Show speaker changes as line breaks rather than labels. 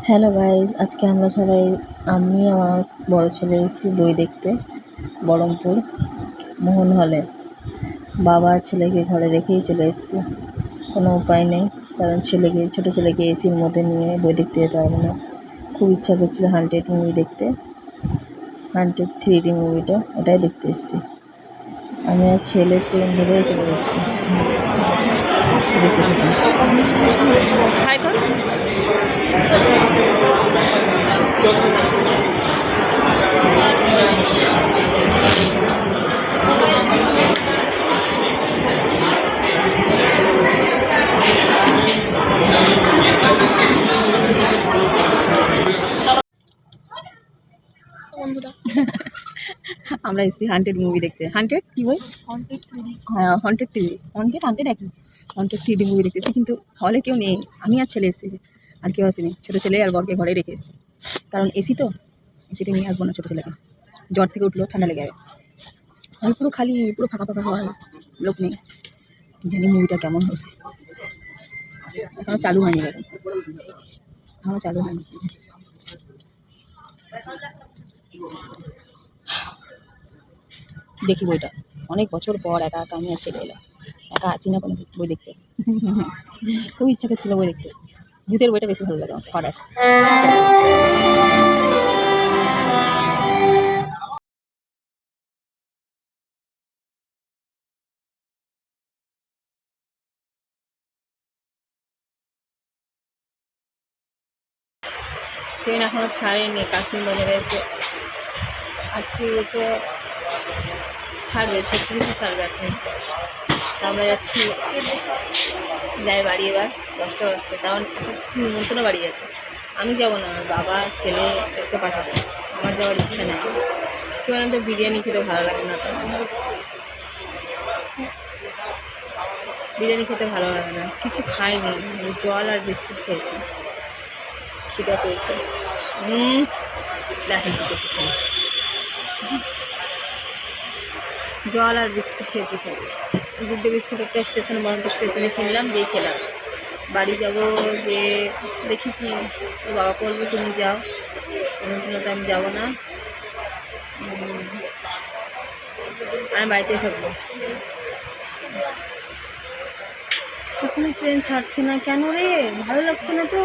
Hello guys, আজকে আমরা সবাই আমি আমার বড় ছেলে এসেছি বই দেখতে বহরমপুর মোহন হলে। বাবা ছেলেকে ঘরে রেখেই চলে এসেছি, কোনো উপায় নেই, কারণ ছোটো ছেলেকে এসির মধ্যে নিয়ে বই দেখতে যেতে হবে না। খুব ইচ্ছা করছিল হান্টেড মুভি দেখতে, হান্টেড 3D মুভিটা, ওটাই দেখতে এসেছি। আমি আর ছেলে ট্রেন ধরেই চলে এসেছি দেখতে দেখতে। হাই কর। আমরা এসেছি হান্টেড মুভি দেখতে। হান্টেড কি বই? হ্যাঁ, হন্টেড 3D। হান্টেড একই, হন্টেড 3D মুভি দেখতেছি, কিন্তু হলে কেউ নেই, আমি আর ছেলে এসেছি, আর কেউ আসেনি। ছোটো ছেলে আর বরকে ঘরে রেখে এসেছি, কারণ এসি তো, এসিটা নিয়ে আসবো না ছোটো ছেলেকে, জ্বর থেকে উঠলো, ঠান্ডা লেগে যাবে। হল পুরো খালি, পুরো ফাঁকা ফাঁকা হল, লোক নেই। কি জানি মুভিটা কেমন হবে, এখনও চালু হয়নি, এখনও চালু হয়নি। দেখি বইটা, অনেক বছর পর একা একা আমি আর ছেলে এলাম, একা আছি না কোনো বই দেখতে। খুব ইচ্ছা করছিল বই দেখতে, ভূতের বইটা বেশি ভালো লাগে হরার। ট্রেন এখনও ছাড়েনি, কাশ্মীর বাজারে এসে আজকে গেছে, ছাড়বে 36-এ ছাড়বে এখন। আমরা যাচ্ছি, যাই বাড়ি এবার 10টা বাজতে, কারণ নিমন্ত্রণ বাড়ি আছে। আমি যাবো না, আমার বাবা ছেলে একটু পাঠাবো, আমার যাওয়ার ইচ্ছা নেই। কেউ তো বিরিয়ানি খেতে ভালো লাগে না, তো বিরিয়ানি খেতে ভালো লাগে না, কিছু খাইনি, জল আর বিস্কুট খেয়েছি, খিদে পেয়েছে। দেখেন কি করছে, জল আর বিস্কুট খেয়েছি। গুড্ডে বিস্কুট একটা স্টেশনে, বহরমপুর স্টেশনে কিনলাম, দিয়ে খেলাম। বাড়ি যাবো, যে দেখি কি বাবা বলবে তুমি যাও, কোনো তো আমি যাবো না, আমি বাড়িতেই থাকবো। এখনো ট্রেন ছাড়ছে না কেন রে, ভালো লাগছে না তো।